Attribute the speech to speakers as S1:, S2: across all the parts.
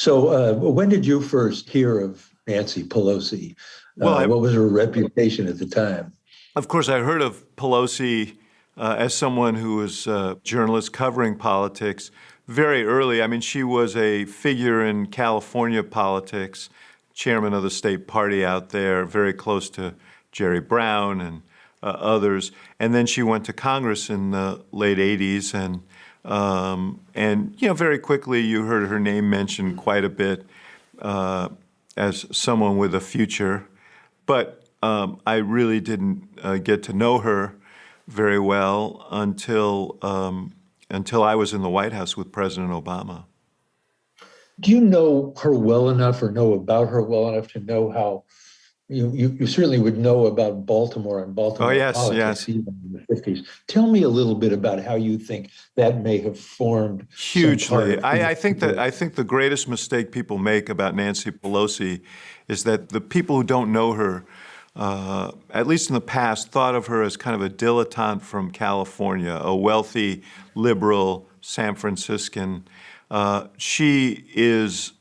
S1: So, when did you first hear of Nancy Pelosi?
S2: Well,
S1: What was her reputation at the time?
S2: of course, I heard of Pelosi as someone who was a journalist covering politics very early. I mean, she was a figure in California politics, chairman of the state party out there, very close to Jerry Brown and others. And then she went to Congress in the late 80s, and very quickly you heard her name mentioned quite a bit as someone with a future. But I really didn't get to know her very well until I was in the White House with President Obama.
S1: Do you know her well enough or know about her well enough to know how you certainly would know about Baltimore and
S2: Oh,
S1: Baltimore
S2: yes,
S1: politics
S2: yes.
S1: even in the 50s. Tell me a little bit about how you think that may have formed some part
S2: Hugely.
S1: of who
S2: I think that
S1: people.
S2: I think the greatest mistake people make about Nancy Pelosi is that the people who don't know her, at least in the past, thought of her as kind of a dilettante from California, a wealthy, liberal San Franciscan. She is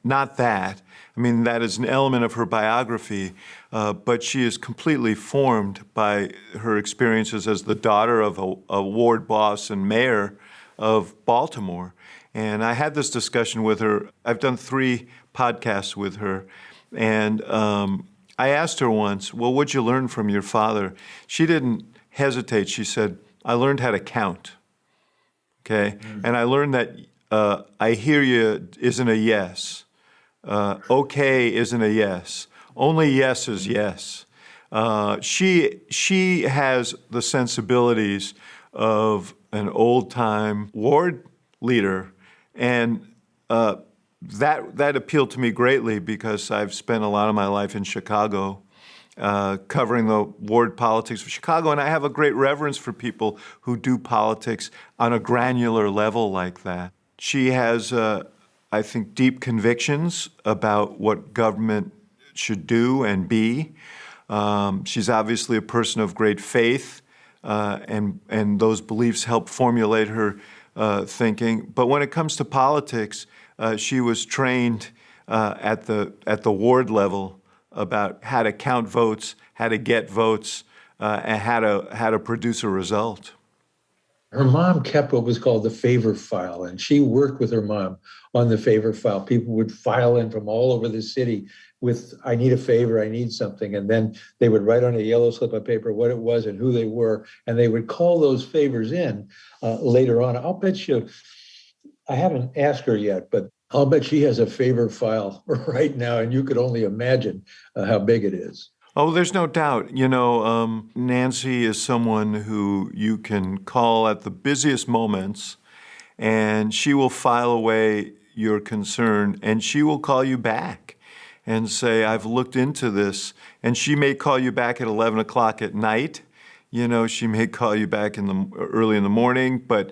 S2: not that. I mean, that is an element of her biography, but she is completely formed by her experiences as the daughter of a ward boss and mayor of Baltimore. And I had this discussion with her. I've done 3 podcasts with her, and I asked her once, well, what'd you learn from your father? She didn't hesitate. She said, I learned how to count, okay? And I learned that I hear you isn't a yes. Okay isn't a yes. Only yes is yes. She has the sensibilities of an old-time ward leader, and that appealed to me greatly because I've spent a lot of my life in Chicago covering the ward politics of Chicago, and I have a great reverence for people who do politics on a granular level like that. She has, I think, deep convictions about what government should do and be. She's obviously a person of great faith, and those beliefs help formulate her thinking. But when it comes to politics, she was trained at the ward level about how to count votes, how to get votes, and how to produce a result.
S1: Her mom kept what was called the favor file, and she worked with her mom on the favor file. People would file in from all over the city with, I need a favor, I need something. And then they would write on a yellow slip of paper what it was and who they were, and they would call those favors in later on. I'll bet you, I haven't asked her yet, but I'll bet she has a favor file right now, and you could only imagine how big it is.
S2: Oh, there's no doubt. Nancy is someone who you can call at the busiest moments, and she will file away your concern, and she will call you back and say, I've looked into this. And she may call you back at 11 o'clock at night. She may call you back early in the morning, but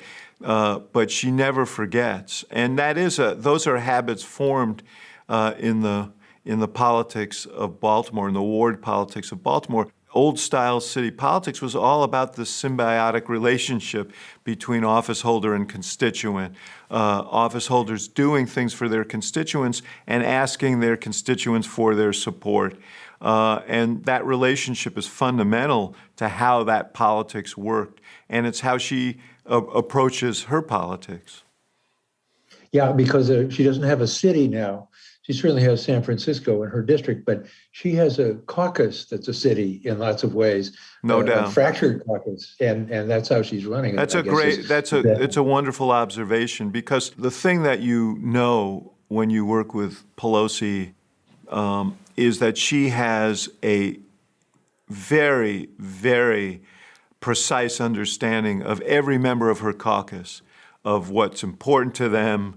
S2: she never forgets. And those are habits formed in the politics of Baltimore, in the ward politics of Baltimore. Old-style city politics was all about the symbiotic relationship between office holder and constituent, office holders doing things for their constituents and asking their constituents for their support. And that relationship is fundamental to how that politics worked, and it's how she approaches her politics.
S1: Yeah, because she doesn't have a city now. She certainly has San Francisco in her district, but she has a caucus that's a city in lots of ways,
S2: No
S1: a
S2: doubt.
S1: fractured caucus, and that's how she's running it.
S2: It's a wonderful observation, because the thing that you know when you work with Pelosi is that she has a very, very precise understanding of every member of her caucus, of what's important to them,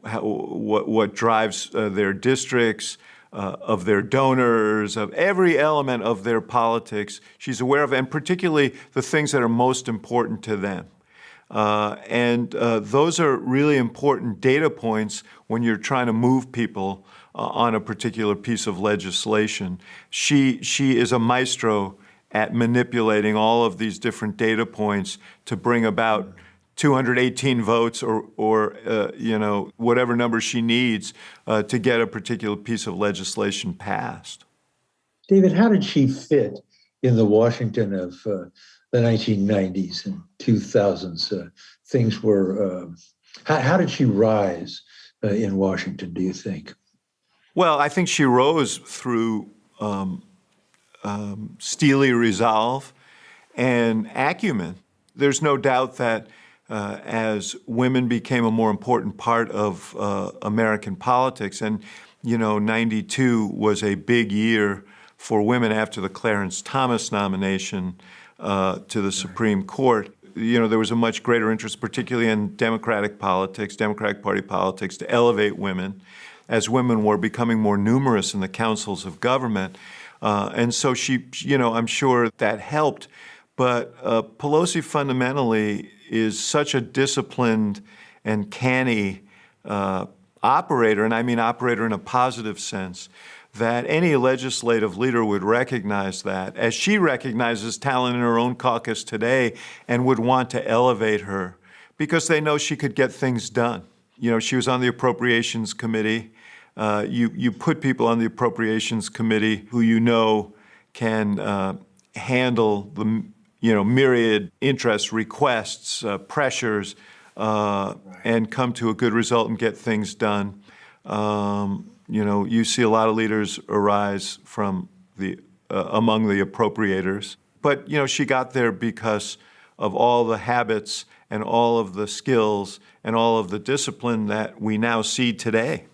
S2: what drives their districts, of their donors, of every element of their politics. She's aware of, and particularly the things that are most important to them. And those are really important data points when you're trying to move people on a particular piece of legislation. She is a maestro at manipulating all of these different data points to bring about 218 votes or whatever number she needs to get a particular piece of legislation passed.
S1: David, how did she fit in the Washington of the 1990s and 2000s? Things were, how did she rise in Washington, do you think?
S2: Well, I think she rose through steely resolve and acumen. There's no doubt that as women became a more important part of American politics, and 92 was a big year for women after the Clarence Thomas nomination to the Supreme Court. There was a much greater interest, particularly in Democratic politics, Democratic Party politics, to elevate women as women were becoming more numerous in the councils of government. And so she, I'm sure that helped. But Pelosi fundamentally is such a disciplined and canny operator, and I mean operator in a positive sense, that any legislative leader would recognize that, as she recognizes talent in her own caucus today and would want to elevate her because they know she could get things done. She was on the Appropriations Committee. You put people on the Appropriations Committee who can handle the myriad interest requests, pressures, and come to a good result and get things done. You see a lot of leaders arise from among the appropriators. But, she got there because of all the habits and all of the skills and all of the discipline that we now see today.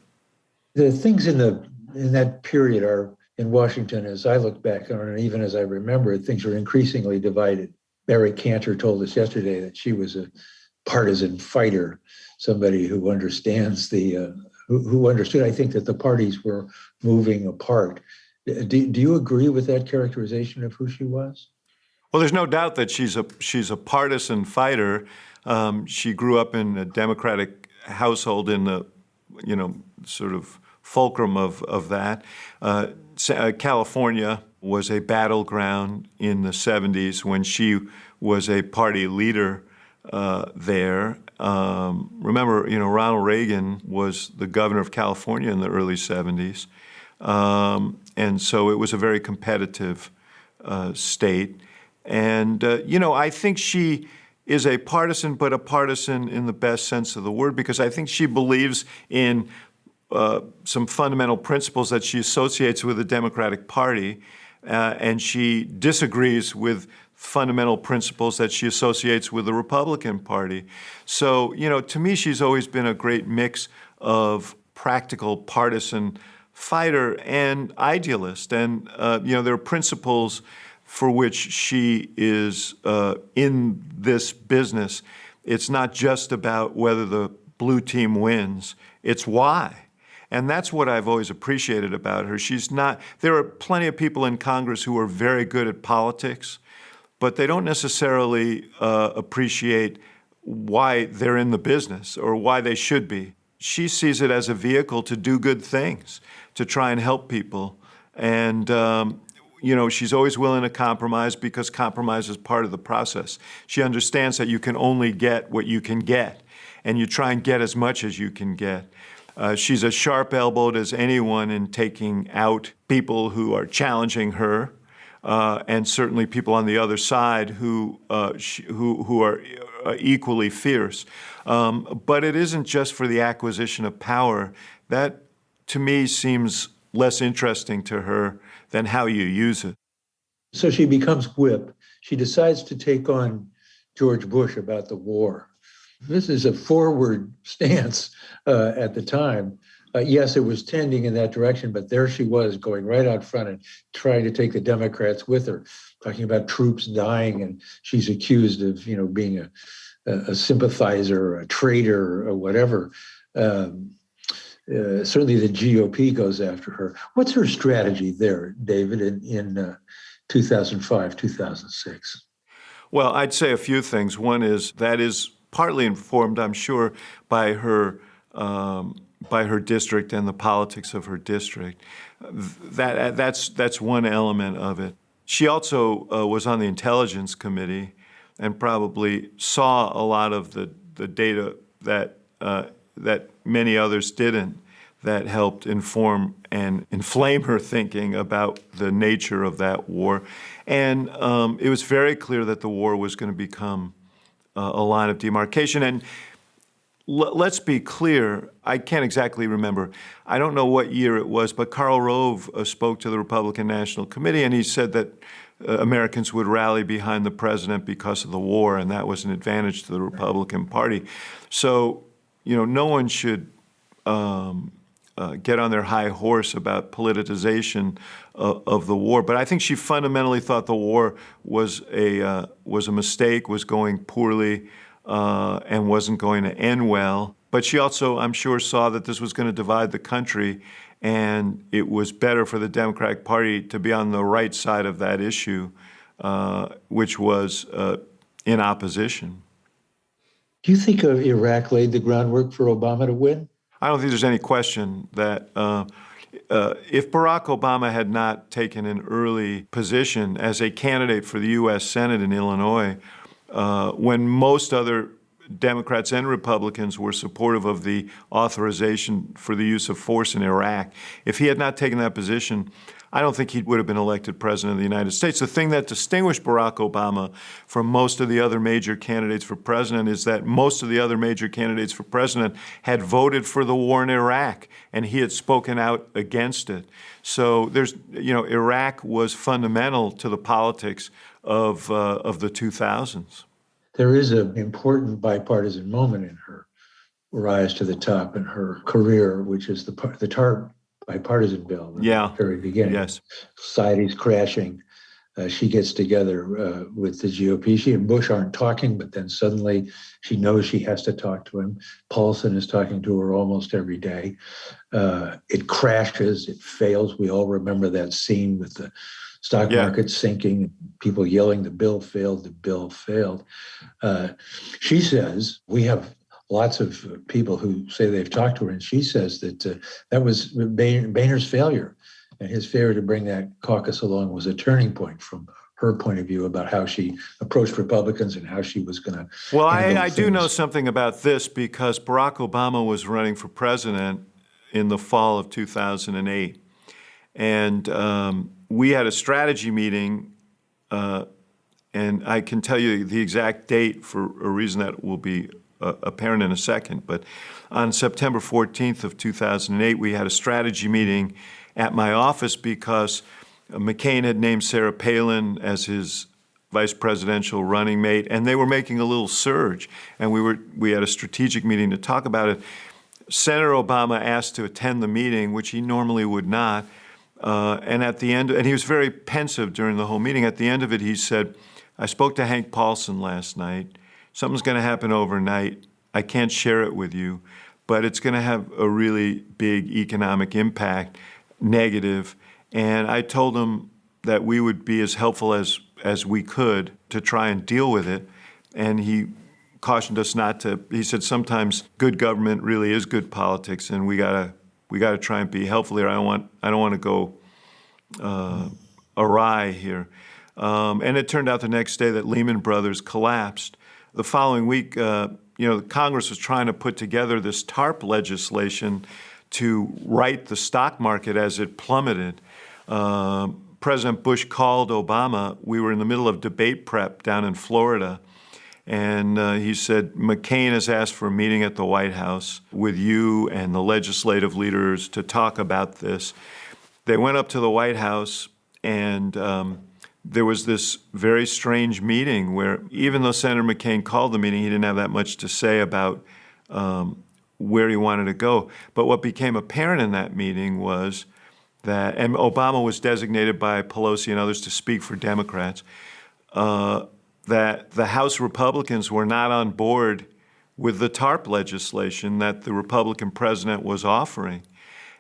S1: The things in that period are in Washington, as I look back on it, even as I remember it, things are increasingly divided. Mary Cantor told us yesterday that she was a partisan fighter, somebody who understands who understood, I think, that the parties were moving apart. Do you agree with that characterization of who she was?
S2: Well, there's no doubt that she's a partisan fighter. She grew up in a Democratic household in the, sort of fulcrum of that. California was a battleground in the 70s when she was a party leader there. Remember, Ronald Reagan was the governor of California in the early 70s. And so it was a very competitive state. And, I think she is a partisan, but a partisan in the best sense of the word, because I think she believes in some fundamental principles that she associates with the Democratic Party, and she disagrees with fundamental principles that she associates with the Republican Party. So, to me, she's always been a great mix of practical partisan fighter and idealist. And, there are principles for which she is in this business. It's not just about whether the blue team wins, it's why. And that's what I've always appreciated about her. There are plenty of people in Congress who are very good at politics, but they don't necessarily appreciate why they're in the business or why they should be. She sees it as a vehicle to do good things, to try and help people. And, she's always willing to compromise because compromise is part of the process. She understands that you can only get what you can get, and you try and get as much as you can get. She's as sharp-elbowed as anyone in taking out people who are challenging her, and certainly people on the other side who are equally fierce. But it isn't just for the acquisition of power. That, to me, seems less interesting to her than how you use it.
S1: So she becomes whip. She decides to take on George Bush about the war. This is a forward stance at the time. Yes, it was tending in that direction, but there she was going right out front and trying to take the Democrats with her, talking about troops dying, and she's accused of, being a sympathizer, a traitor, or whatever. Certainly the GOP goes after her. What's her strategy there, David, in 2005, 2006?
S2: Well, I'd say a few things. One is that is partly informed, I'm sure, by her district and the politics of her district. That's one element of it. She also was on the Intelligence Committee, and probably saw a lot of the data that many others didn't, that helped inform and inflame her thinking about the nature of that war. And it was very clear that the war was going to become a line of demarcation. And let's be clear, I can't exactly remember. I don't know what year it was, but Karl Rove spoke to the Republican National Committee, and he said that Americans would rally behind the president because of the war, and that was an advantage to the Republican Party. So, no one should get on their high horse about politicization of the war. But I think she fundamentally thought the war was a mistake, was going poorly, and wasn't going to end well. But she also, I'm sure, saw that this was going to divide the country, and it was better for the Democratic Party to be on the right side of that issue, which was in opposition.
S1: Do you think Iraq laid the groundwork for Obama to win?
S2: I don't think there's any question that if Barack Obama had not taken an early position as a candidate for the U.S. Senate in Illinois, when most other Democrats and Republicans were supportive of the authorization for the use of force in Iraq, if he had not taken that position, I don't think he would have been elected president of the United States. The thing that distinguished Barack Obama from most of the other major candidates for president is that most of the other major candidates for president had voted for the war in Iraq, and he had spoken out against it. So Iraq was fundamental to the politics of the 2000s.
S1: There is an important bipartisan moment in her rise to the top in her career, which is the TARP bipartisan bill at the very beginning.
S2: Yes.
S1: Society's crashing. She gets together with the GOP. She and Bush aren't talking, but then suddenly she knows she has to talk to him. Paulson is talking to her almost every day. It crashes. It fails. We all remember that scene with the stock market sinking, people yelling, the bill failed, the bill failed. She says, we have lots of people who say they've talked to her, and she says that that was Boehner's failure, and his failure to bring that caucus along was a turning point from her point of view about how she approached Republicans and how she was going to.
S2: Well, I do know something about this because Barack Obama was running for president in the fall of 2008, and we had a strategy meeting, and I can tell you the exact date for a reason that will be apparent in a second. But on September 14th of 2008, we had a strategy meeting at my office because McCain had named Sarah Palin as his vice presidential running mate, and they were making a little surge, and we had a strategic meeting to talk about it. Senator Obama asked to attend the meeting, which he normally would not. And at the end, and he was very pensive during the whole meeting. At the end of it, he said, I spoke to Hank Paulson last night. Something's going to happen overnight. I can't share it with you, but it's going to have a really big economic impact, negative. And I told him that we would be as helpful as we could to try and deal with it. And he cautioned us not to. He said, sometimes good government really is good politics, and we gotta try and be helpful here. I don't want to go awry here. And it turned out the next day that Lehman Brothers collapsed. The following week, Congress was trying to put together this TARP legislation to right the stock market as it plummeted. President Bush called Obama. We were in the middle of debate prep down in Florida. And he said, McCain has asked for a meeting at the White House with you and the legislative leaders to talk about this. They went up to the White House, and there was this very strange meeting where even though Senator McCain called the meeting, he didn't have that much to say about where he wanted to go. But what became apparent in that meeting was that, and Obama was designated by Pelosi and others to speak for Democrats, that the House Republicans were not on board with the TARP legislation that the Republican president was offering.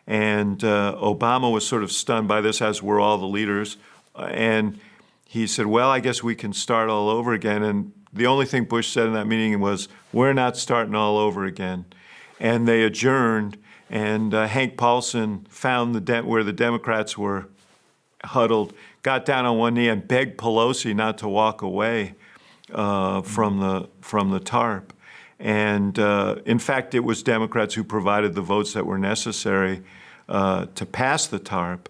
S2: And Obama was sort of stunned by this, as were all the leaders. And he said, well, I guess we can start all over again. And the only thing Bush said in that meeting was, we're not starting all over again. And they adjourned, and Hank Paulson found where the Democrats were huddled, got down on one knee and begged Pelosi not to walk away. from the TARP. And in fact, it was Democrats who provided the votes that were necessary to pass the TARP.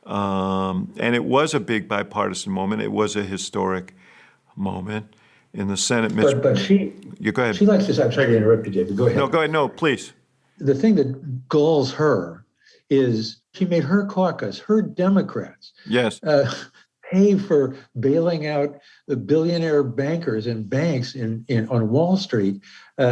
S2: And it was a big bipartisan moment. It was a historic moment in the Senate.
S1: But she,
S2: you go ahead.
S1: she likes this. I'm sorry to interrupt you, David. Go ahead.
S2: No, go ahead. No, please.
S1: The thing that galls her is she made her caucus, her Democrats,
S2: Yes.
S1: pay for bailing out the billionaire bankers and banks on Wall Street.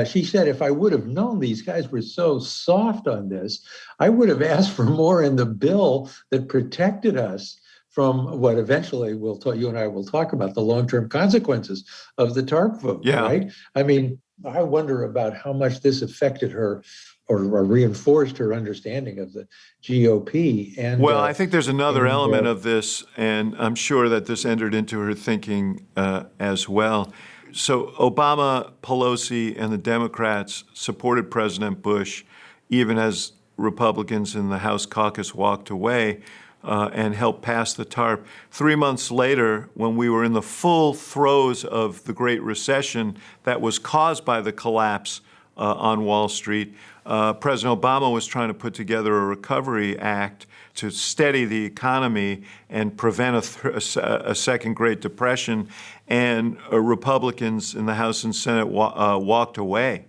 S1: She said, if I would have known these guys were so soft on this, I would have asked for more in the bill that protected us from what eventually you and I will talk about, the long-term consequences of the TARP vote,
S2: Yeah.
S1: right? I mean, I wonder about how much this affected her or reinforced her understanding of the GOP. And
S2: well, I think there's another element of this, and I'm sure that this entered into her thinking as well. So Obama, Pelosi, and the Democrats supported President Bush, even as Republicans in the House caucus walked away and helped pass the TARP. 3 months later, when we were in the full throes of the Great Recession that was caused by the collapse on Wall Street, President Obama was trying to put together a recovery act to steady the economy and prevent a second Great Depression, and Republicans in the House and Senate walked away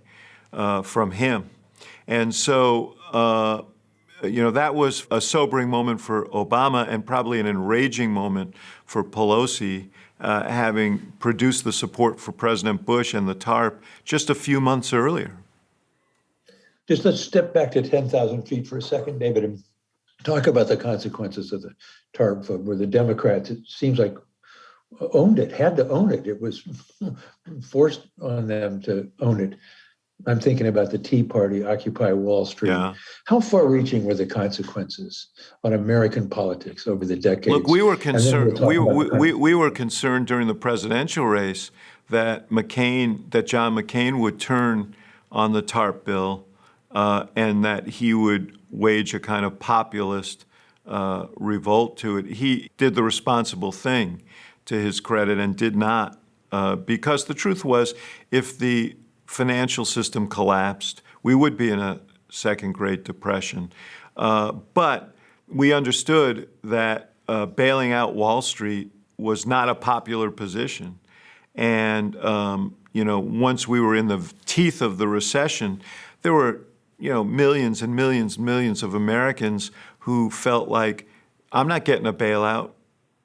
S2: from him. And so, that was a sobering moment for Obama and probably an enraging moment for Pelosi, having produced the support for President Bush and the TARP just a few months earlier.
S1: Just let's step back to 10,000 feet for a second, David, and talk about the consequences of the TARP vote, where the Democrats, it seems like, had to own it. It was forced on them to own it. I'm thinking about the Tea Party, Occupy Wall Street.
S2: Yeah.
S1: How far-reaching were the consequences on American politics over the decades?
S2: Look, we were concerned. We were concerned during the presidential race that John McCain would turn on the TARP bill, and that he would wage a kind of populist revolt to it. He did the responsible thing, to his credit, and did not, because the truth was, if the financial system collapsed, we would be in a second Great Depression. But we understood that bailing out Wall Street was not a popular position. And, once we were in the teeth of the recession, there were, millions and millions and millions of Americans who felt like, I'm not getting a bailout.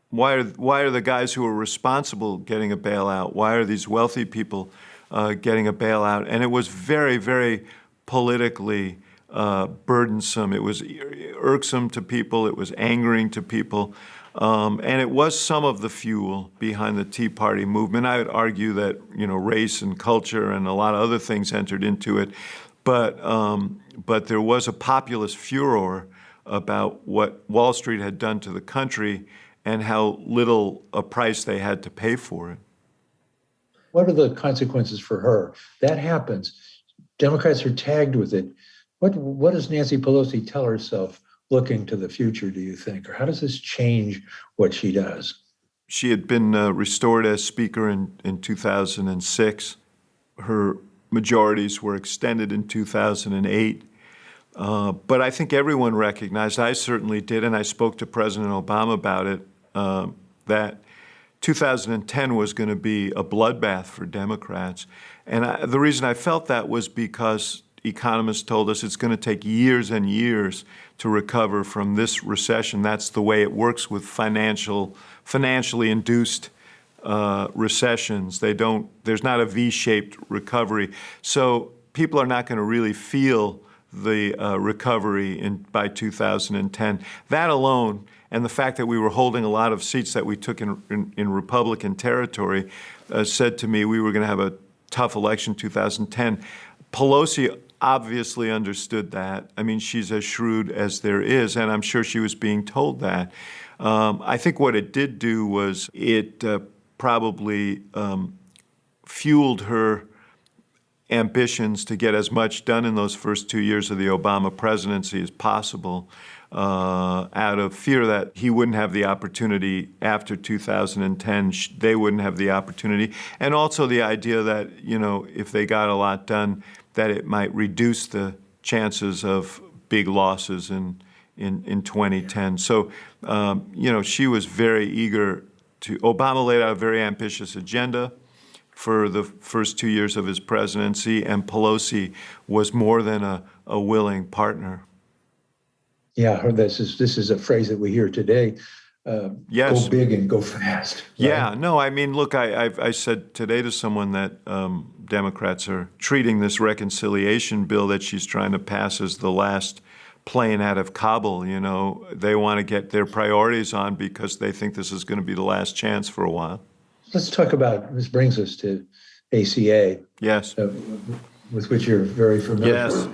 S2: Why are the guys who are responsible getting a bailout? Why are these wealthy people getting a bailout? And it was very, very politically burdensome. It was irksome to people. It was angering to people. And it was some of the fuel behind the Tea Party movement. I would argue that, race and culture and a lot of other things entered into it. But there was a populist furor about what Wall Street had done to the country and how little a price they had to pay for it.
S1: What are the consequences for her? That happens. Democrats are tagged with it. What does Nancy Pelosi tell herself looking to the future, do you think? Or how does this change what she does?
S2: She had been restored as Speaker in 2006. Her majorities were extended in 2008. But I think everyone recognized, I certainly did, and I spoke to President Obama about it, that 2010 was going to be a bloodbath for Democrats. And the reason I felt that was because economists told us it's going to take years and years to recover from this recession. That's the way it works with financially induced recessions. There's not a V-shaped recovery. So people are not going to really feel the recovery by 2010. That alone, and the fact that we were holding a lot of seats that we took in Republican territory, said to me we were going to have a tough election 2010. Pelosi obviously understood that. I mean, she's as shrewd as there is, and I'm sure she was being told that. I think what it did do was it probably fueled her ambitions to get as much done in those first 2 years of the Obama presidency as possible, out of fear that he wouldn't have the opportunity after 2010, they wouldn't have the opportunity, and also the idea that, if they got a lot done, that it might reduce the chances of big losses in 2010. So, she was very eager Obama laid out a very ambitious agenda for the first 2 years of his presidency, and Pelosi was more than a willing partner.
S1: Yeah, this is a phrase that we hear today.
S2: Yes.
S1: Go big and go fast. Right?
S2: Yeah, no, I mean, look, I said today to someone that Democrats are treating this reconciliation bill that she's trying to pass as the last plane out of Kabul. They want to get their priorities on because they think this is going to be the last chance for a while.
S1: Let's talk about, this brings us to ACA.
S2: Yes.
S1: With which you're very familiar.
S2: Yes.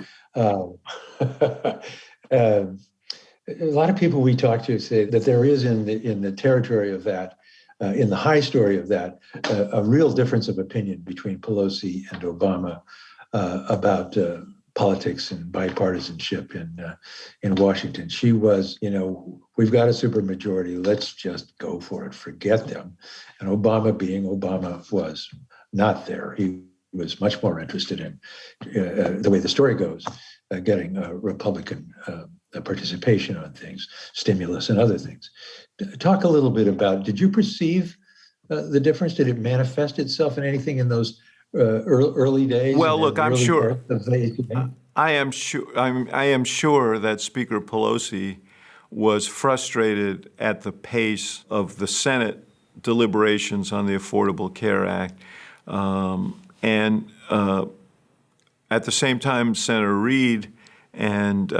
S1: A lot of people we talk to say that there is in the territory of that, in the high story of that, a real difference of opinion between Pelosi and Obama about politics and bipartisanship in Washington. She was, we've got a supermajority, let's just go for it, forget them. And Obama, being Obama, was not there. He was much more interested in, the way the story goes, getting Republican participation on things, stimulus and other things. Talk a little bit about, did you perceive the difference? Did it manifest itself in anything in those early days?
S2: Well, look, I'm sure. I am sure that Speaker Pelosi was frustrated at the pace of the Senate deliberations on the Affordable Care Act. And at the same time, Senator Reid and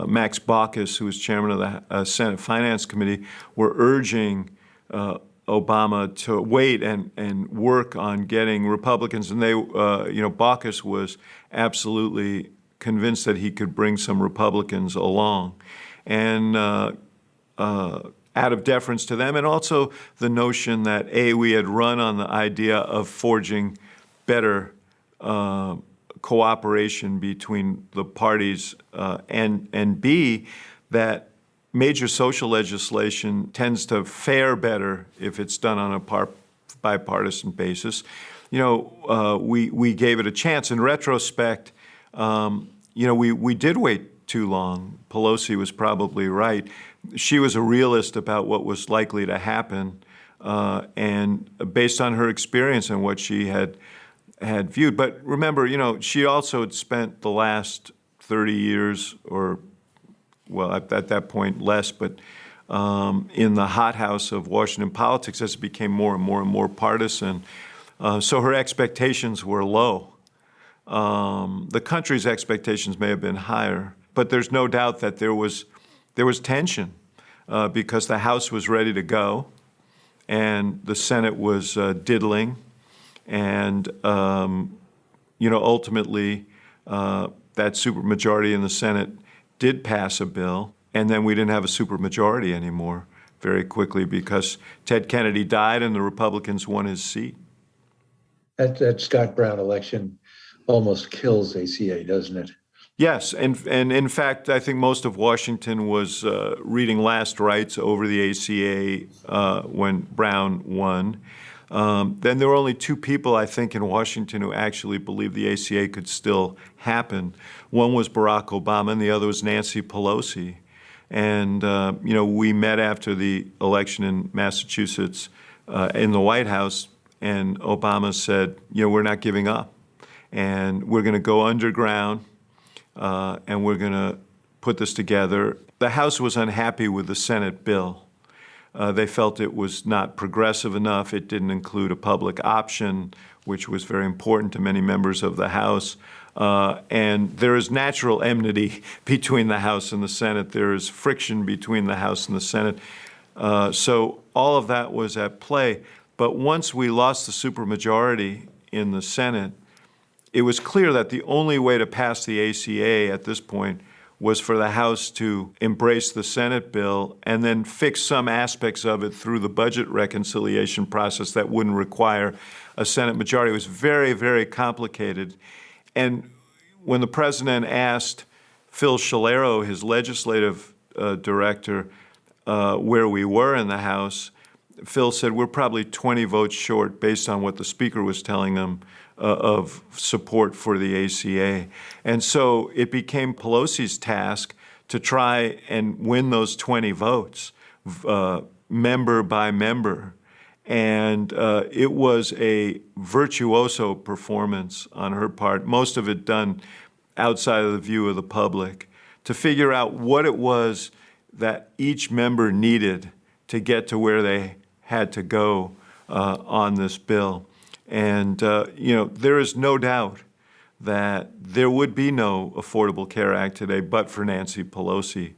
S2: Max Baucus, who was chairman of the Senate Finance Committee, were urging Obama to wait and work on getting Republicans. And Baucus was absolutely convinced that he could bring some Republicans along. And out of deference to them, and also the notion that, A, we had run on the idea of forging better cooperation between the parties, and B, that major social legislation tends to fare better if it's done on a bipartisan basis. We gave it a chance. In retrospect, we did wait too long. Pelosi was probably right. She was a realist about what was likely to happen, and based on her experience and what she had viewed. But remember, she also had spent the last 30 years, or, well, at that point less, but in the hothouse of Washington politics as it became more and more and more partisan. So her expectations were low. The country's expectations may have been higher, but there's no doubt that there was tension because the House was ready to go and the Senate was diddling. And, ultimately, that supermajority in the Senate did pass a bill, and then we didn't have a supermajority anymore very quickly because Ted Kennedy died and the Republicans won his seat.
S1: That Scott Brown election almost kills ACA, doesn't it?
S2: Yes, and in fact, I think most of Washington was reading last rites over the ACA when Brown won. Then there were only two people, I think, in Washington who actually believed the ACA could still happen. One was Barack Obama, and the other was Nancy Pelosi. And, we met after the election in Massachusetts in the White House, and Obama said, we're not giving up. And we're going to go underground, and we're going to put this together. The House was unhappy with the Senate bill. They felt it was not progressive enough. It didn't include a public option, which was very important to many members of the House. And there is natural enmity between the House and the Senate. There is friction between the House and the Senate. So all of that was at play. But once we lost the supermajority in the Senate, it was clear that the only way to pass the ACA at this point was for the House to embrace the Senate bill and then fix some aspects of it through the budget reconciliation process that wouldn't require a Senate majority. It was very, very complicated. And when the president asked Phil Shalero, his legislative director, where we were in the House, Phil said, we're probably 20 votes short based on what the speaker was telling them of support for the ACA. And so it became Pelosi's task to try and win those 20 votes, member by member. And it was a virtuoso performance on her part, most of it done outside of the view of the public, to figure out what it was that each member needed to get to where they had to go on this bill. And, there is no doubt that there would be no Affordable Care Act today but for Nancy Pelosi.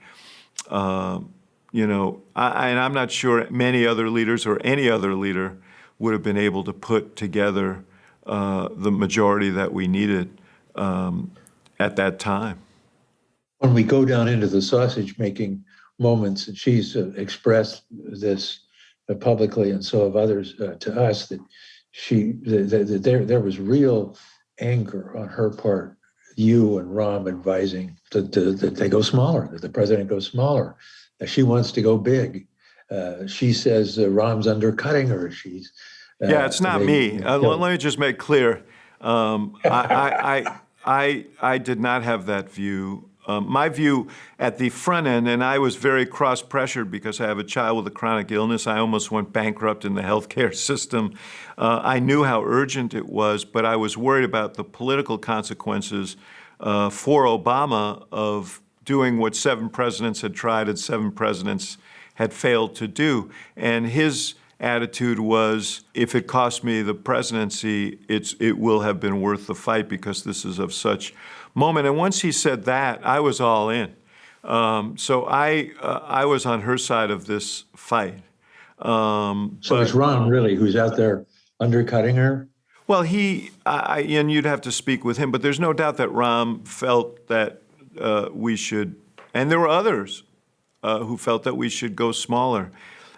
S2: And I'm not sure many other leaders or any other leader would have been able to put together the majority that we needed at that time.
S1: When we go down into the sausage-making moments, and she's expressed this publicly, and so have others to us, that there was real anger on her part, you and Rahm advising that they go smaller, that the president goes smaller, that she wants to go big. She says Rahm's undercutting her. She's
S2: it's not me. Let me just make clear. I did not have that view. My view at the front end, and I was very cross-pressured because I have a child with a chronic illness. I almost went bankrupt in the healthcare system. I knew how urgent it was, but I was worried about the political consequences for Obama of doing what 7 presidents had tried and 7 presidents had failed to do. And his attitude was, if it cost me the presidency, it will have been worth the fight because this is of such moment. And once he said that, I was all in. So I was on her side of this fight.
S1: So it's Rahm really who's out there undercutting her?
S2: Well, and you'd have to speak with him, but there's no doubt that Rahm felt that we should, and there were others who felt that we should go smaller.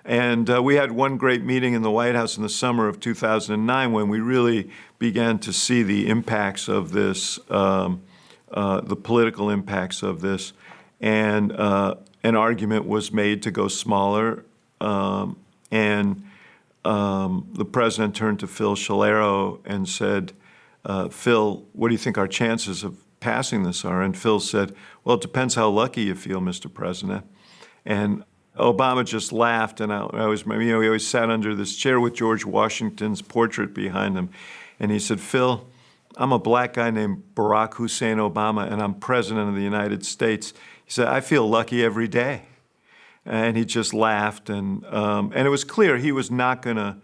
S2: And we had one great meeting in the White House in the summer of 2009 when we really began to see the impacts of this, the political impacts of this. And an argument was made to go smaller. And the president turned to Phil Shalero and said, Phil, what do you think our chances of passing this are? And Phil said, well, it depends how lucky you feel, Mr. President. And Obama just laughed, and we always sat under this chair with George Washington's portrait behind him. And he said, Phil, I'm a black guy named Barack Hussein Obama, and I'm president of the United States. He said, I feel lucky every day. And he just laughed, and it was clear he was not going to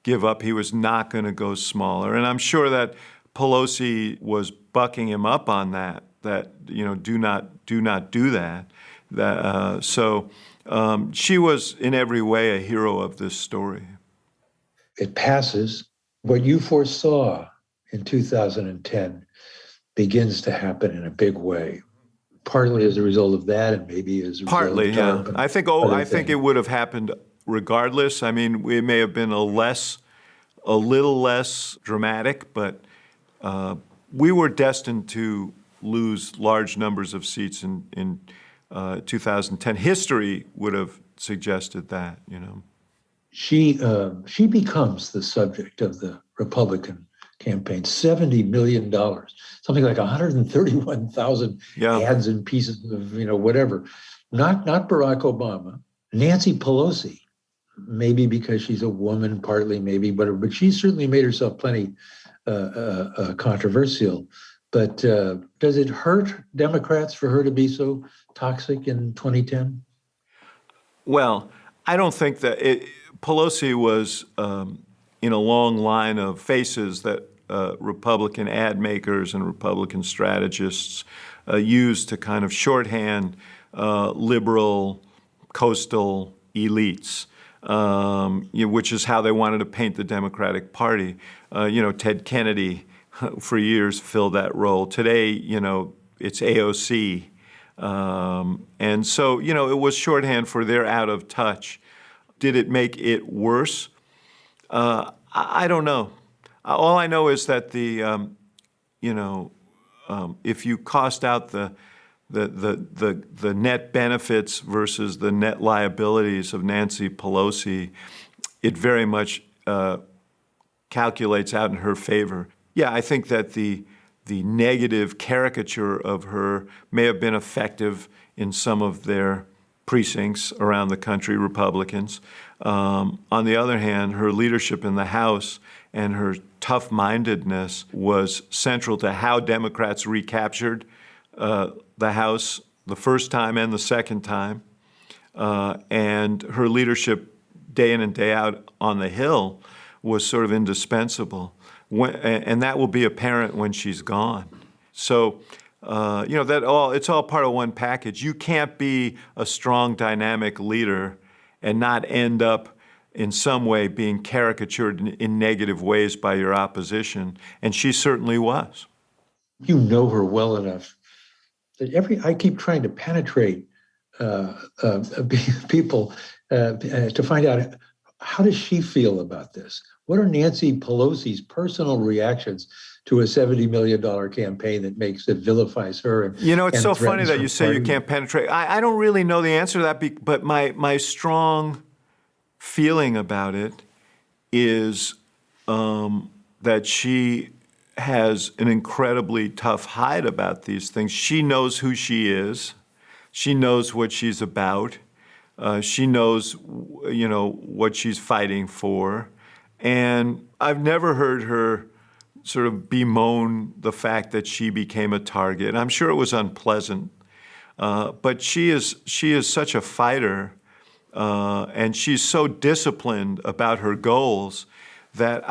S2: give up. He was not going to go smaller. And I'm sure that Pelosi was bucking him up on that do not do that. She was in every way a hero of this story.
S1: It passes. What you foresaw in 2010 begins to happen in a big way, partly as a result of that, and maybe as a result of Trump.
S2: I think it would have happened regardless. I mean, it may have been a little less dramatic, but we were destined to lose large numbers of seats in 2010. History would have suggested that,
S1: She becomes the subject of the Republican campaign. $70 million, something like 131,000 ads and pieces of whatever. Not Barack Obama, Nancy Pelosi. Maybe because she's a woman, partly maybe, but she certainly made herself plenty controversial. But does it hurt Democrats for her to be so toxic in 2010?
S2: Well, I don't think that Pelosi was in a long line of faces that Republican ad makers and Republican strategists used to kind of shorthand liberal coastal elites, which is how they wanted to paint the Democratic Party. Ted Kennedy for years filled that role. Today, it's AOC And so, it was shorthand for they're out of touch. Did it make it worse? I don't know. All I know is that if you cost out the net benefits versus the net liabilities of Nancy Pelosi, it very much calculates out in her favor. Yeah, I think that the negative caricature of her may have been effective in some of their precincts around the country, Republicans. On the other hand, her leadership in the House and her tough-mindedness was central to how Democrats recaptured the House the first time and the second time. And her leadership day in and day out on the Hill was sort of indispensable. And that will be apparent when she's gone. So, it's all part of one package. You can't be a strong, dynamic leader and not end up in some way being caricatured in negative ways by your opposition. And she certainly was.
S1: You know her well enough that I keep trying to penetrate people to find out, how does she feel about this? What are Nancy Pelosi's personal reactions to a $70 million campaign that vilifies her?
S2: It's so funny that you say you can't penetrate. I don't really know the answer to that, but my strong feeling about it is that she has an incredibly tough hide about these things. She knows who she is. She knows what she's about. She knows, what she's fighting for. And I've never heard her sort of bemoan the fact that she became a target. I'm sure it was unpleasant, but she is such a fighter, and she's so disciplined about her goals that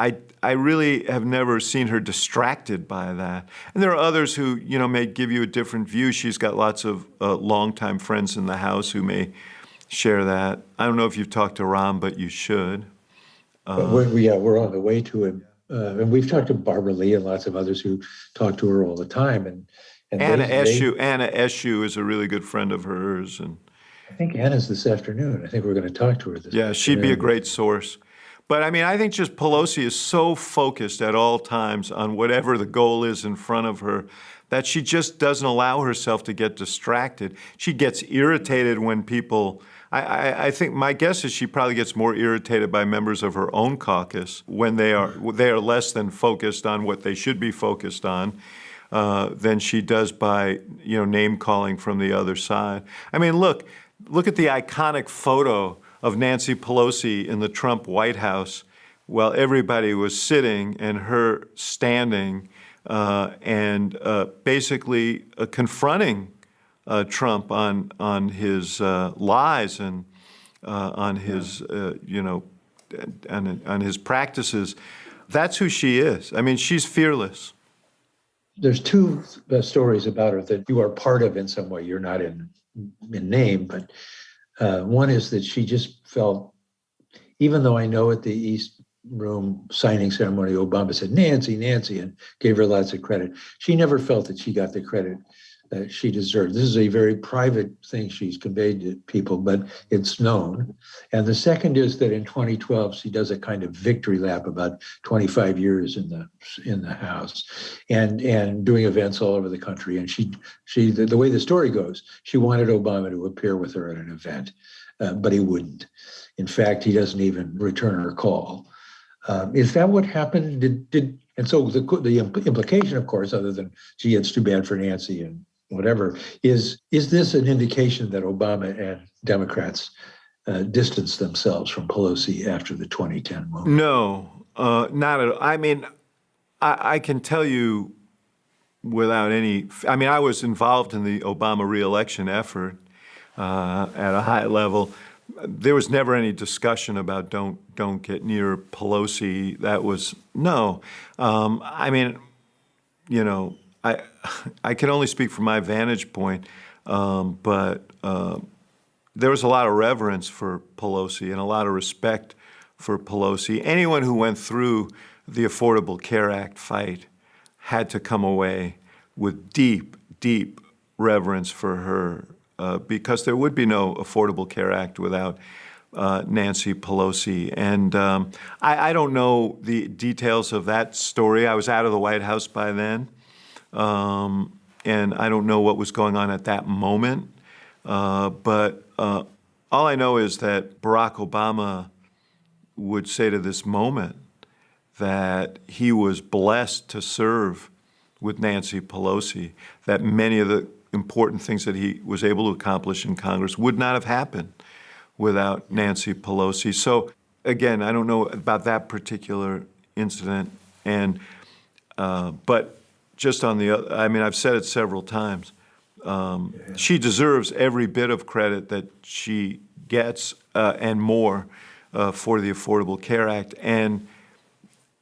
S2: I really have never seen her distracted by that. And there are others who, may give you a different view. She's got lots of longtime friends in the House who may share that. I don't know if you've talked to Rahm, but you should.
S1: We're on the way to him. And we've talked to Barbara Lee and lots of others who talk to her all the time. And
S2: Anna Eshoo is a really good friend of hers. And
S1: I think Anna's this afternoon. I think we're going to talk to her this afternoon.
S2: Yeah, she'd be a great source. But I think just Pelosi is so focused at all times on whatever the goal is in front of her that she just doesn't allow herself to get distracted. She gets irritated when people, I think my guess is she probably gets more irritated by members of her own caucus when they are less than focused on what they should be focused on than she does by name calling from the other side. Look at the iconic photo of Nancy Pelosi in the Trump White House while everybody was sitting and her standing and basically confronting Trump on his lies and on his on his practices. That's who she is. She's fearless.
S1: There's two stories about her that you are part of in some way. You're not in name, but one is that she just felt, even though I know at the East Room signing ceremony, Obama said, Nancy, Nancy, and gave her lots of credit. She never felt that she got the credit that she deserved. This is a very private thing she's conveyed to people, but it's known. And the second is that in 2012, she does a kind of victory lap about 25 years in the House and doing events all over the country. And the way the story goes, she wanted Obama to appear with her at an event, but he wouldn't. In fact, he doesn't even return her call. Is that what happened? And so the implication, of course, other than, gee, it's too bad for Nancy and whatever, is this an indication that Obama and Democrats distanced themselves from Pelosi after the 2010 moment?
S2: No, not at all. I can tell you without any, I was involved in the Obama reelection effort at a high level. There was never any discussion about don't get near Pelosi. That was, no. I can only speak from my vantage point, but there was a lot of reverence for Pelosi and a lot of respect for Pelosi. Anyone who went through the Affordable Care Act fight had to come away with deep, deep reverence for her because there would be no Affordable Care Act without Nancy Pelosi. And I don't know the details of that story. I was out of the White House by then, and I don't know what was going on at that moment. But all I know is that Barack Obama would say to this moment that he was blessed to serve with Nancy Pelosi, that many of the important things that he was able to accomplish in Congress would not have happened without Nancy Pelosi. So again, I don't know about that particular incident, and but just on the other, I mean, I've said it several times. She deserves every bit of credit that she gets and more for the Affordable Care Act, and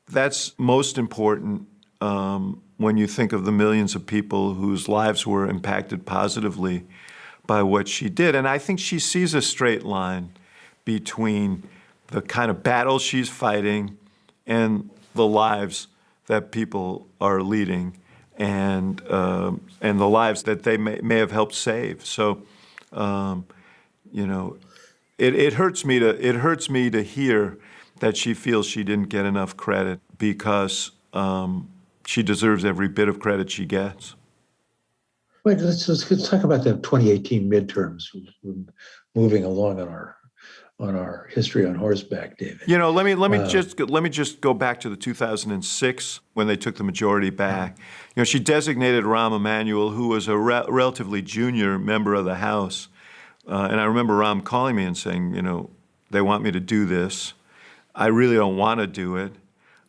S2: that's most important when you think of the millions of people whose lives were impacted positively by what she did. And I think she sees a straight line between the kind of battle she's fighting and the lives that people are leading and the lives that they may have helped save. So, you know, it hurts me to hear that she feels she didn't get enough credit because she deserves every bit of credit she gets.
S1: Wait, let's talk about the 2018 midterms. We're moving along on our history on horseback, David.
S2: You know, let me just go back to the 2006 when they took the majority back. You know, she designated Rahm Emanuel, who was a relatively junior member of the House, and I remember Rahm calling me and saying, you know, they want me to do this. I really don't want to do it,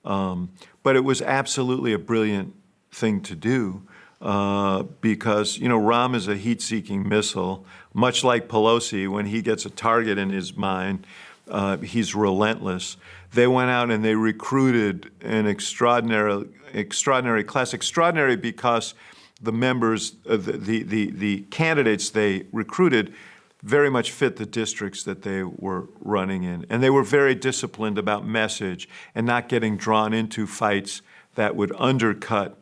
S2: but it was absolutely a brilliant thing to do. Because, you know, Rahm is a heat-seeking missile, much like Pelosi. When he gets a target in his mind, he's relentless. They went out and they recruited an extraordinary class. Extraordinary because the members, the candidates they recruited very much fit the districts that they were running in. And they were very disciplined about message and not getting drawn into fights that would undercut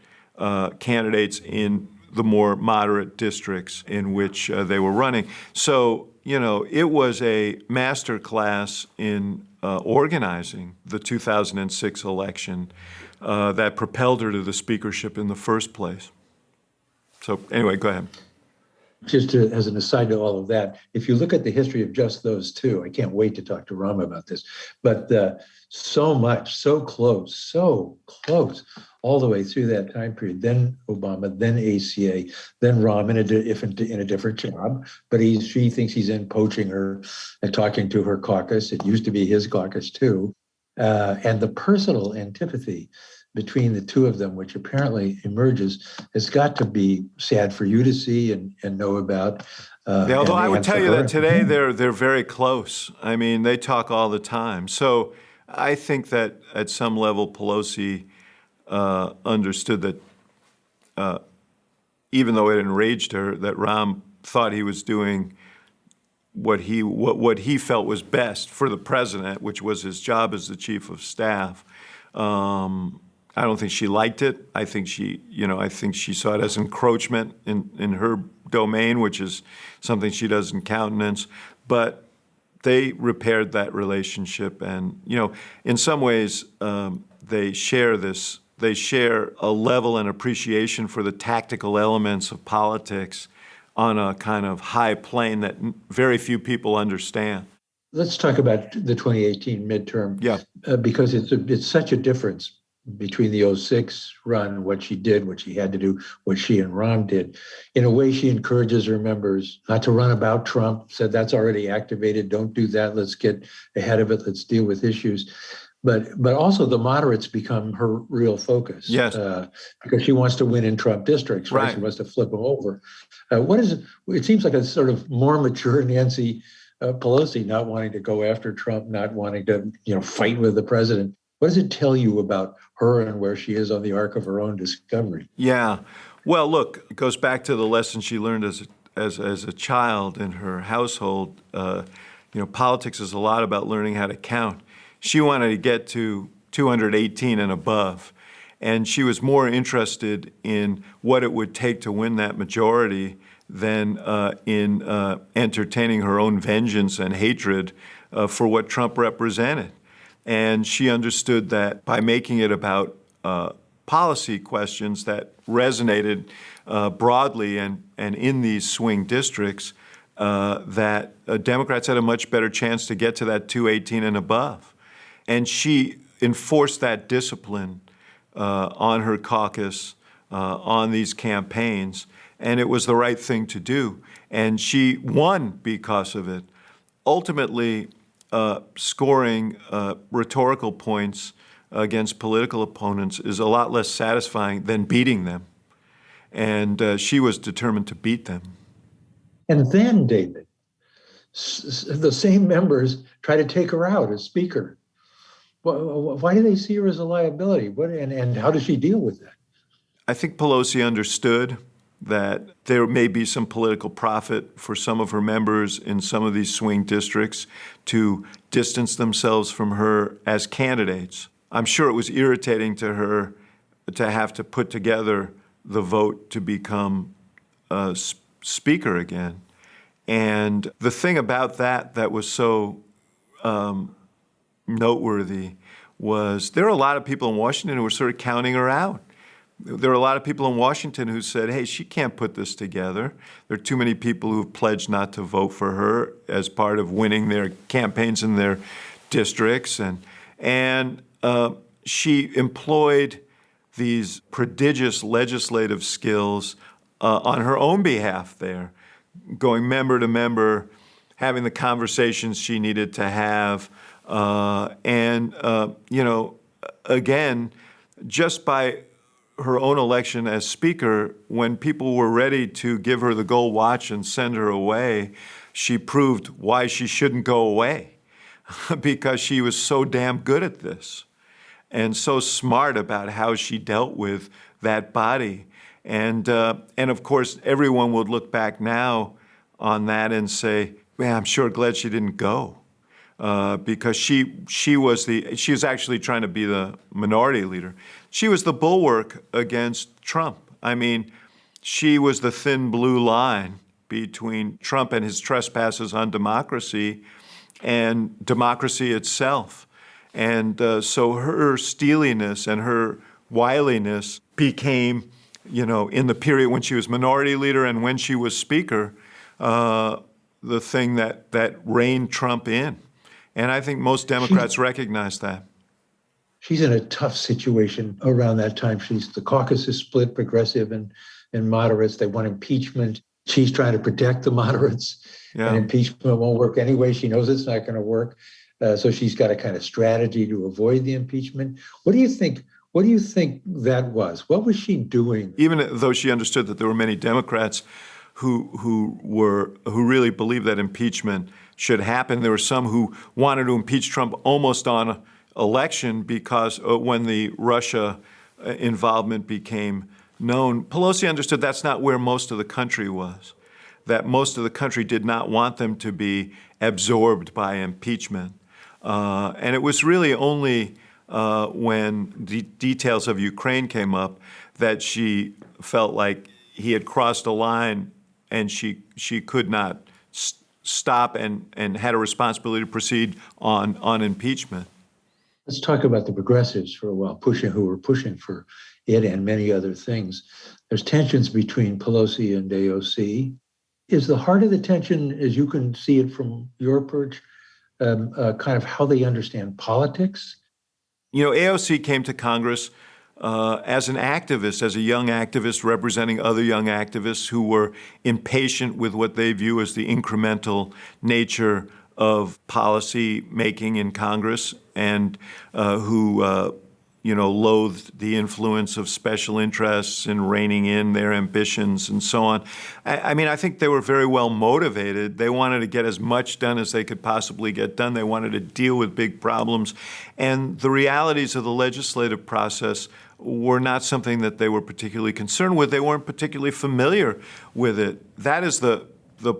S2: candidates in the more moderate districts in which they were running. So, you know, it was a master class in organizing the 2006 election that propelled her to the speakership in the first place. So anyway, go ahead.
S1: Just as an aside to all of that, if you look at the history of just those two, I can't wait to talk to Rahm about this, but so close, all the way through that time period. Then Obama, then ACA, then Rahm in a different job, but she thinks he's in poaching her and talking to her caucus. It used to be his caucus too, and the personal antipathy between the two of them, which apparently emerges, has got to be sad for you to see and know about.
S2: Although I would tell you that today they're very close. I mean, they talk all the time. So I think that at some level Pelosi understood that even though it enraged her, that Rahm thought he was doing what he felt was best for the president, which was his job as the chief of staff. I don't think she liked it. I think she saw it as encroachment in her domain, which is something she doesn't countenance. But they repaired that relationship, and you know, in some ways, they share this. They share a level and appreciation for the tactical elements of politics on a kind of high plane that very few people understand.
S1: Let's talk about the 2018 midterm, because it's such a difference between the 06 run, what she did, what she had to do, what she and Rahm did. In a way, she encourages her members not to run about Trump, said that's already activated, don't do that, let's get ahead of it, let's deal with issues. But also the moderates become her real focus.
S2: Yes.
S1: Because she wants to win in Trump districts, right? She wants to flip them over. What is it? It seems like a sort of more mature Nancy Pelosi, not wanting to go after Trump, not wanting to, fight with the president. What does it tell you about her and where she is on the arc of her own discovery?
S2: Yeah. Well, look, it goes back to the lesson she learned as a child in her household. Politics is a lot about learning how to count. She wanted to get to 218 and above, and she was more interested in what it would take to win that majority than in entertaining her own vengeance and hatred for what Trump represented. And she understood that by making it about policy questions that resonated broadly and in these swing districts, that Democrats had a much better chance to get to that 218 and above. And she enforced that discipline on her caucus, on these campaigns, and it was the right thing to do. And she won because of it, ultimately scoring rhetorical points against political opponents is a lot less satisfying than beating them. And she was determined to beat them.
S1: And then, David, the same members try to take her out as speaker. Why do they see her as a liability? And how does she deal with that?
S2: I think Pelosi understood that there may be some political profit for some of her members in some of these swing districts to distance themselves from her as candidates. I'm sure it was irritating to her to have to put together the vote to become speaker again. And the thing about that was so noteworthy was there are a lot of people in Washington who were sort of counting her out. There are a lot of people in Washington who said, hey, she can't put this together. There are too many people who've pledged not to vote for her as part of winning their campaigns in their districts. And she employed these prodigious legislative skills on her own behalf there, going member to member, having the conversations she needed to have. Again, just by her own election as speaker, when people were ready to give her the gold watch and send her away, she proved why she shouldn't go away because she was so damn good at this and so smart about how she dealt with that body. And of course, everyone would look back now on that and say, man, I'm sure glad she didn't go. Because she was actually trying to be the minority leader. She was the bulwark against Trump. I mean, she was the thin blue line between Trump and his trespasses on democracy and democracy itself. And so her steeliness and her wiliness became, in the period when she was minority leader and when she was speaker, the thing that reined Trump in. And I think most Democrats recognize that.
S1: She's in a tough situation around that time. The caucus is split, progressive and moderates. They want impeachment. She's trying to protect the moderates, and impeachment won't work anyway. She knows it's not going to work. So she's got a kind of strategy to avoid the impeachment. What do you think? What do you think that was? What was she doing?
S2: Even though she understood that there were many Democrats who really believed that impeachment should happen. There were some who wanted to impeach Trump almost on election because when the Russia involvement became known, Pelosi understood that's not where most of the country was, that most of the country did not want them to be absorbed by impeachment. And it was really only when the details of Ukraine came up that she felt like he had crossed a line and she could not stop and had a responsibility to proceed on impeachment.
S1: Let's talk about the progressives for a while, who were pushing for it and many other things. There's tensions between Pelosi and AOC. Is the heart of the tension, as you can see it from your perch, kind of how they understand politics?
S2: AOC came to Congress as an activist, as a young activist representing other young activists who were impatient with what they view as the incremental nature of policy making in Congress and who loathed the influence of special interests in reining in their ambitions and so on. I think they were very well motivated. They wanted to get as much done as they could possibly get done. They wanted to deal with big problems. And the realities of the legislative process were not something that they were particularly concerned with. They weren't particularly familiar with it. That is the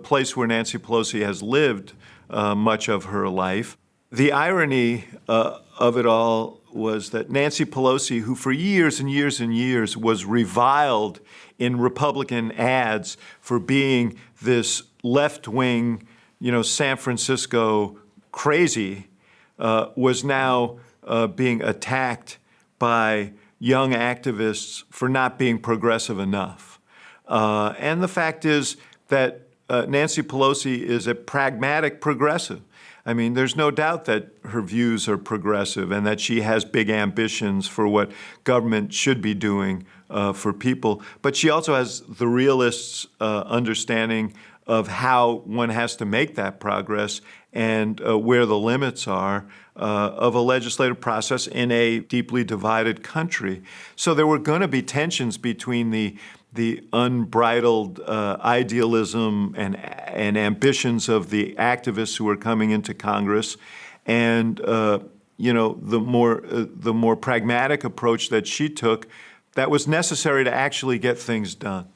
S2: place where Nancy Pelosi has lived much of her life. The irony of it all was that Nancy Pelosi, who for years and years and years was reviled in Republican ads for being this left-wing, San Francisco crazy, was now being attacked by young activists for not being progressive enough. And the fact is that Nancy Pelosi is a pragmatic progressive. I mean, there's no doubt that her views are progressive and that she has big ambitions for what government should be doing for people. But she also has the realist's understanding of how one has to make that progress and where the limits are of a legislative process in a deeply divided country. So there were going to be tensions between the unbridled idealism and ambitions of the activists who were coming into Congress, and the more pragmatic approach that she took, that was necessary to actually get things done.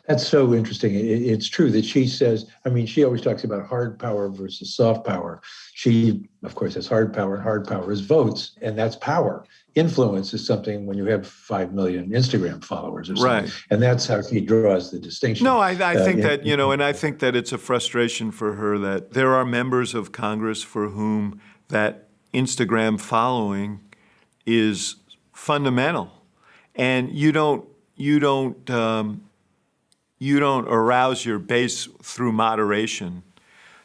S1: That's so interesting. It's true that she says, I mean, she always talks about hard power versus soft power. She, of course, has hard power, and hard power is votes, and that's power. Influence is something when you have 5 million Instagram followers or something.
S2: Right.
S1: And that's how she draws the distinction.
S2: No, I think that, and I think that it's a frustration for her that there are members of Congress for whom that Instagram following is fundamental. And you don't arouse your base through moderation.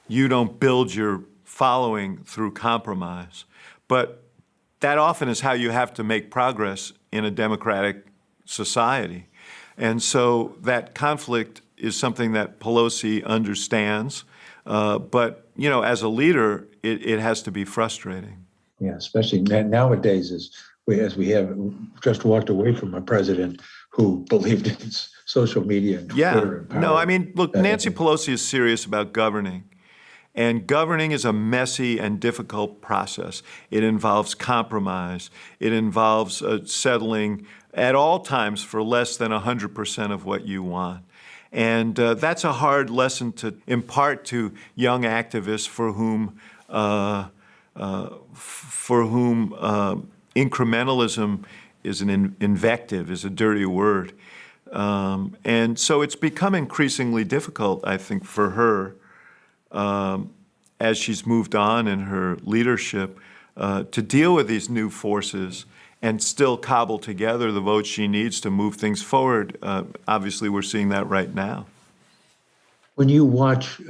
S2: You don't build your following through compromise. But that often is how you have to make progress in a democratic society. And so that conflict is something that Pelosi understands. But, as a leader, it has to be frustrating.
S1: Yeah, especially nowadays, as we have just walked away from a president who believed in social media and Twitter and power.
S2: No, I mean, look, Nancy Pelosi is serious about governing. And governing is a messy and difficult process. It involves compromise. It involves settling at all times for less than 100% of what you want. And that's a hard lesson to impart to young activists for whom incrementalism is an invective, is a dirty word. And so it's become increasingly difficult, I think, for her as she's moved on in her leadership to deal with these new forces and still cobble together the votes she needs to move things forward. Obviously, we're seeing that right now.
S1: When you watch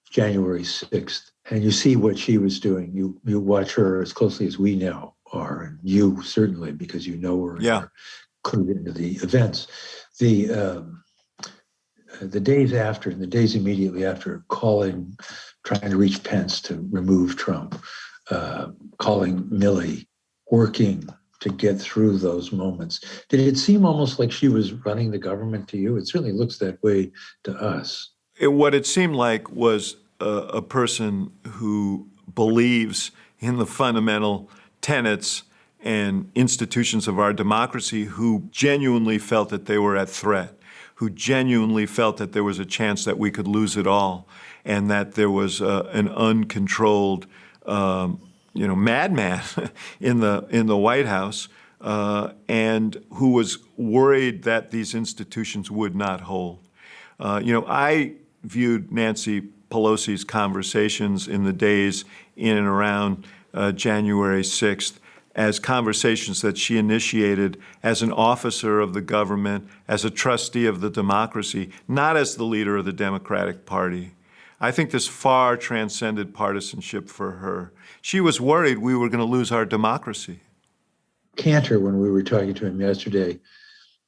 S1: January 6th and you see what she was doing, you watch her as closely as we now are, and you certainly, because you know her and are clued into the events. The days after and the days immediately after, trying to reach Pence to remove Trump, calling Milley, working to get through those moments. Did it seem almost like she was running the government to you? It certainly looks that way to us.
S2: What it seemed like was a person who believes in the fundamental tenets and institutions of our democracy, who genuinely felt that they were at threat, who genuinely felt that there was a chance that we could lose it all, and that there was an uncontrolled, madman in the White House, and who was worried that these institutions would not hold. I viewed Nancy Pelosi's conversations in the days in and around January 6th as conversations that she initiated as an officer of the government, as a trustee of the democracy, not as the leader of the Democratic Party. I think this far transcended partisanship for her. She was worried we were going to lose our democracy.
S1: Cantor, when we were talking to him yesterday,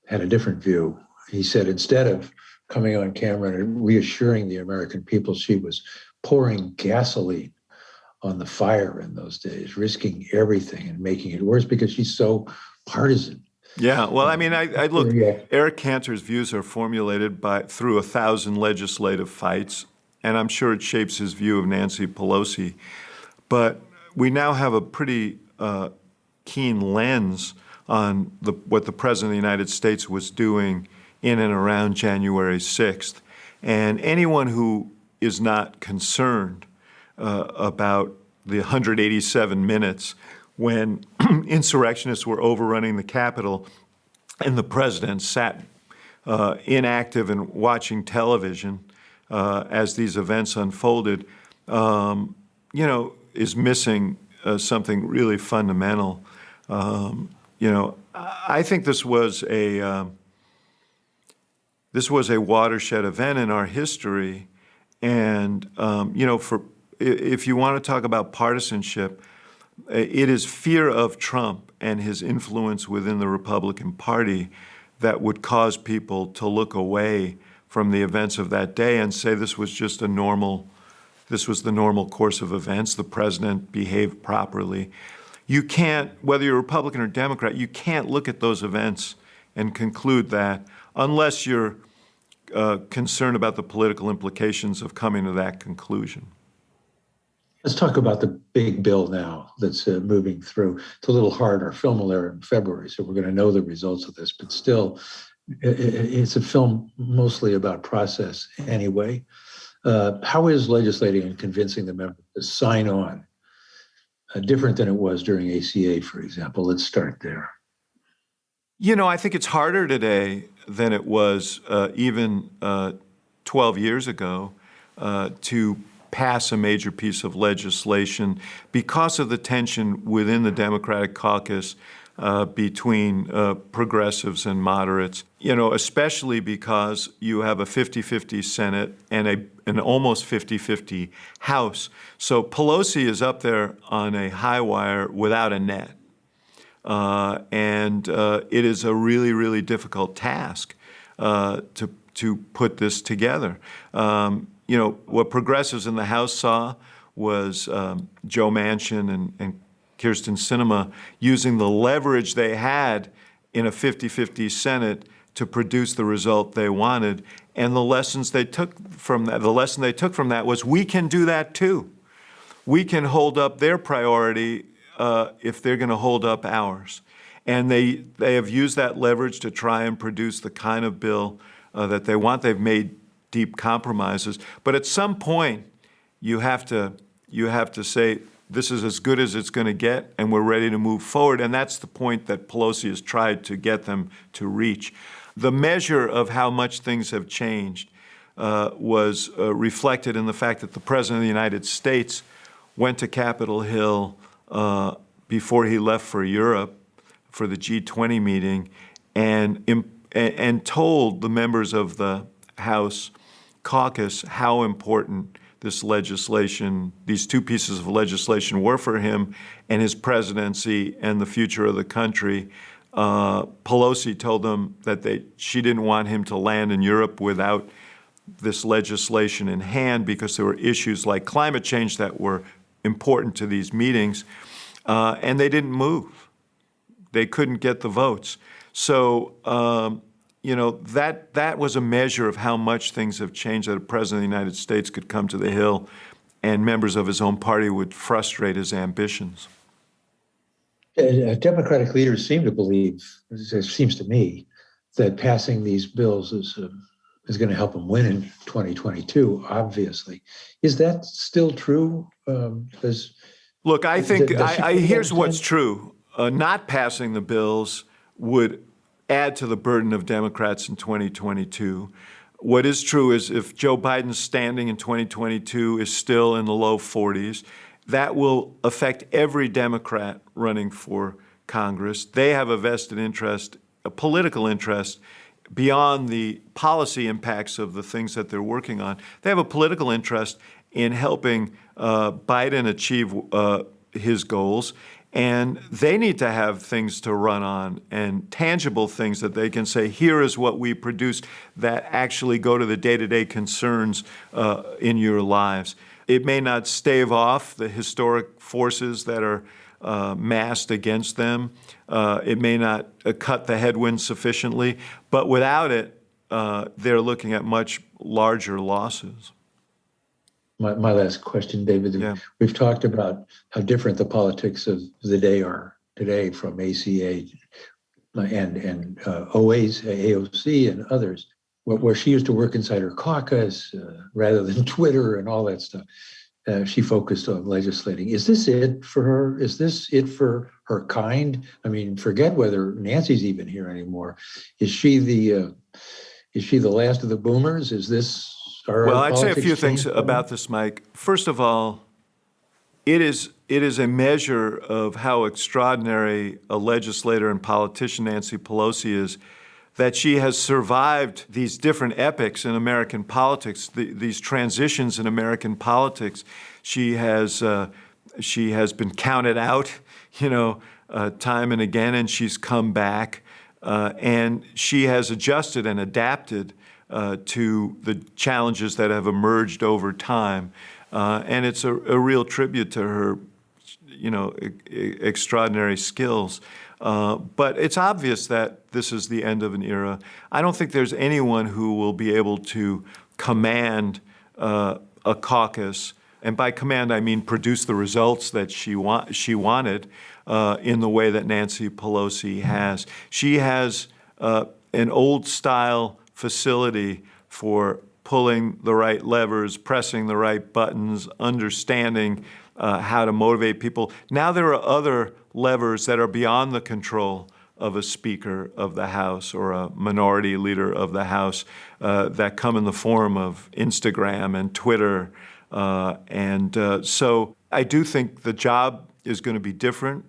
S1: had a different view. He said instead of coming on camera and reassuring the American people, she was pouring gasoline on the fire in those days, risking everything and making it worse because she's so partisan.
S2: Yeah, well, I mean, I look, Eric Cantor's views are formulated through 1,000 legislative fights, and I'm sure it shapes his view of Nancy Pelosi. But we now have a pretty keen lens on what the President of the United States was doing in and around January 6th. And anyone who is not concerned about the 187 minutes when insurrectionists were overrunning the Capitol and the president sat inactive and watching television as these events unfolded, is missing something really fundamental. I think this was a watershed event in our history, and if you want to talk about partisanship, it is fear of Trump and his influence within the Republican Party that would cause people to look away from the events of that day and say this was the normal course of events. The president behaved properly. You can't, whether you're Republican or Democrat, you can't look at those events and conclude that unless you're concerned about the political implications of coming to that conclusion.
S1: Let's talk about the big bill now that's moving through. It's a little hard. Our film will air in February, so we're going to know the results of this. But still, it's a film mostly about process anyway. How is legislating and convincing the members to sign on different than it was during ACA, for example? Let's start there.
S2: I think it's harder today than it was even 12 years ago to pass a major piece of legislation because of the tension within the Democratic caucus between progressives and moderates, especially because you have a 50-50 Senate and an almost 50-50 House. So Pelosi is up there on a high wire without a net. And it is a really, really difficult task to put this together. What progressives in the House saw was Joe Manchin and Kyrsten Sinema using the leverage they had in a 50-50 Senate to produce the result they wanted. And the lesson they took from that was we can do that too. We can hold up their priority if they're going to hold up ours. And they have used that leverage to try and produce the kind of bill that they want. They've made deep compromises. But at some point, you have to say, this is as good as it's going to get, and we're ready to move forward. And that's the point that Pelosi has tried to get them to reach. The measure of how much things have changed was reflected in the fact that the President of the United States went to Capitol Hill before he left for Europe for the G20 meeting and told the members of the House caucus how important this legislation, these two pieces of legislation were for him and his presidency and the future of the country. Pelosi told them that she didn't want him to land in Europe without this legislation in hand because there were issues like climate change that were important to these meetings, and they didn't move. They couldn't get the votes. So, that was a measure of how much things have changed, that a president of the United States could come to the Hill and members of his own party would frustrate his ambitions.
S1: Democratic leaders seem to believe, it seems to me, that passing these bills is going to help them win in 2022, obviously. Is that still true?
S2: Look, I think here's what's true. Not passing the bills would add to the burden of Democrats in 2022. What is true is if Joe Biden's standing in 2022 is still in the low 40s, that will affect every Democrat running for Congress. They have a vested interest, a political interest, beyond the policy impacts of the things that they're working on. They have a political interest in helping Biden achieve his goals. And they need to have things to run on and tangible things that they can say, here is what we produced that actually go to the day-to-day concerns in your lives. It may not stave off the historic forces that are massed against them. It may not cut the headwinds sufficiently, but without it, they're looking at much larger losses.
S1: My last question, David.
S2: Yeah.
S1: We've talked about how different the politics of the day are today from ACA and OA's, AOC and others, where she used to work inside her caucus rather than Twitter and all that stuff. She focused on legislating. Is this it for her? Is this it for her kind? I mean, forget whether Nancy's even here anymore. Is she the Is she the last of the boomers? Are
S2: Well,
S1: our
S2: I'd say a
S1: politics
S2: few things
S1: changed?
S2: about this, Mike. First of all, it is a measure of how extraordinary a legislator and politician Nancy Pelosi is, that she has survived these different epochs in American politics, these transitions in American politics. She has been counted out, time and again, and she's come back, and she has adjusted and adapted to the challenges that have emerged over time, and it's a real tribute to her, extraordinary skills. But it's obvious that this is the end of an era. I don't think there's anyone who will be able to command a caucus, and by command I mean produce the results that she wanted in the way that Nancy Pelosi has. She has an old-style facility for pulling the right levers, pressing the right buttons, understanding how to motivate people. Now there are other levers that are beyond the control of a Speaker of the House or a minority leader of the House that come in the form of Instagram and Twitter. So I do think the job is going to be different.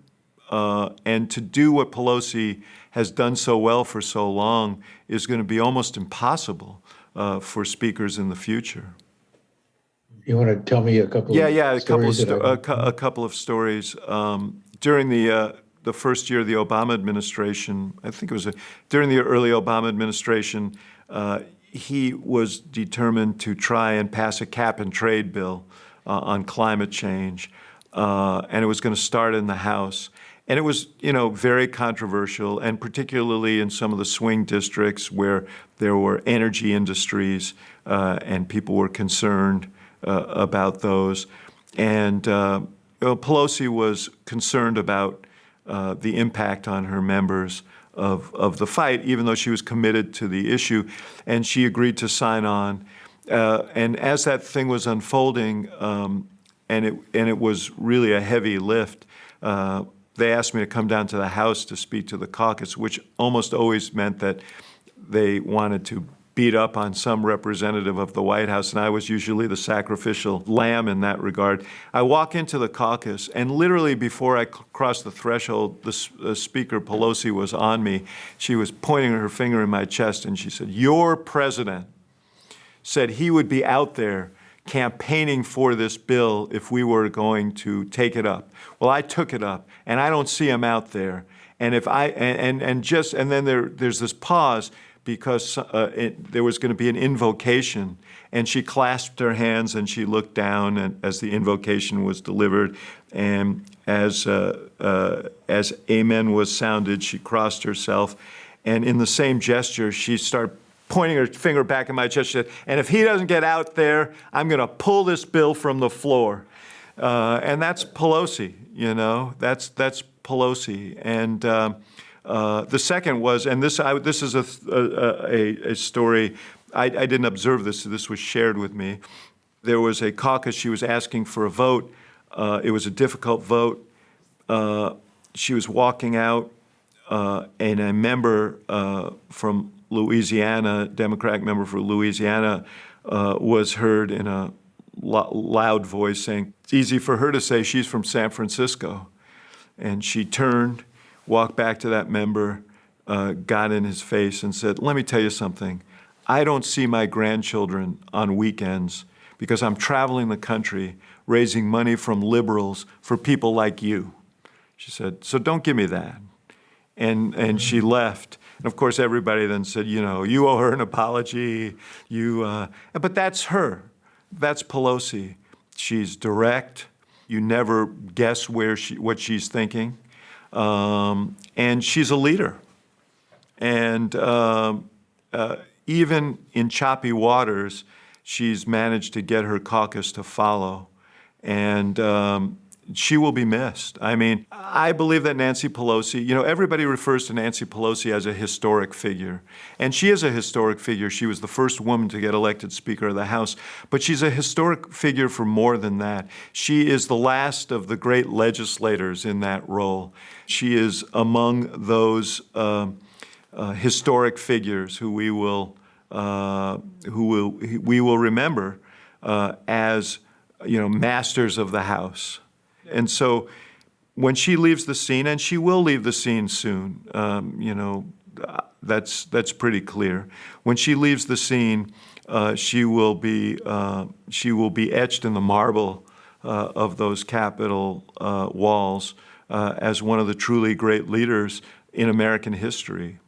S2: And to do what Pelosi has done so well for so long is going to be almost impossible for speakers in the future.
S1: You want to tell me a couple of stories?
S2: A couple of stories. During the first year of the Obama administration, I think it was during the early Obama administration, he was determined to try and pass a cap-and-trade bill on climate change, and it was going to start in the House. And it was, very controversial, and particularly in some of the swing districts where there were energy industries, and people were concerned about those. And Pelosi was concerned about the impact on her members of the fight, even though she was committed to the issue, and she agreed to sign on. And as that thing was unfolding, and it was really a heavy lift, they asked me to come down to the House to speak to the caucus, which almost always meant that they wanted to beat up on some representative of the White House, and I was usually the sacrificial lamb in that regard. I walk into the caucus, and literally before I crossed the threshold, the Speaker Pelosi was on me. She was pointing her finger in my chest, and she said, "Your president said he would be out there campaigning for this bill if we were going to take it up. Well, I took it up, and I don't see him out there. And if I and then there's this pause because there was going to be an invocation, and she clasped her hands and she looked down, and as the invocation was delivered, and as Amen was sounded, she crossed herself, and in the same gesture, she started pointing her finger back in my chest. She said, "And if he doesn't get out there, I'm going to pull this bill from the floor." And that's Pelosi, That's Pelosi. And the second was, and this is a story. I didn't observe this. So this was shared with me. There was a caucus. She was asking for a vote. It was a difficult vote. She was walking out, and a member from Louisiana, Democratic member for Louisiana, was heard in a loud voice saying, it's easy for her to say she's from San Francisco. And she turned, walked back to that member, got in his face and said, "Let me tell you something. I don't see my grandchildren on weekends because I'm traveling the country raising money from liberals for people like you." She said, "So don't give me that." And she left. And of course, everybody then said, you owe her an apology. But that's her. That's Pelosi. She's direct. You never guess what she's thinking. And she's a leader. And even in choppy waters, she's managed to get her caucus to follow. And she will be missed. I mean, I believe that Nancy Pelosi, everybody refers to Nancy Pelosi as a historic figure. And she is a historic figure. She was the first woman to get elected Speaker of the House. But she's a historic figure for more than that. She is the last of the great legislators in that role. She is among those historic figures who we will we will remember as masters of the house. And so when she leaves the scene, and she will leave the scene soon, that's pretty clear. When she leaves the scene, she will be etched in the marble of those Capitol walls as one of the truly great leaders in American history.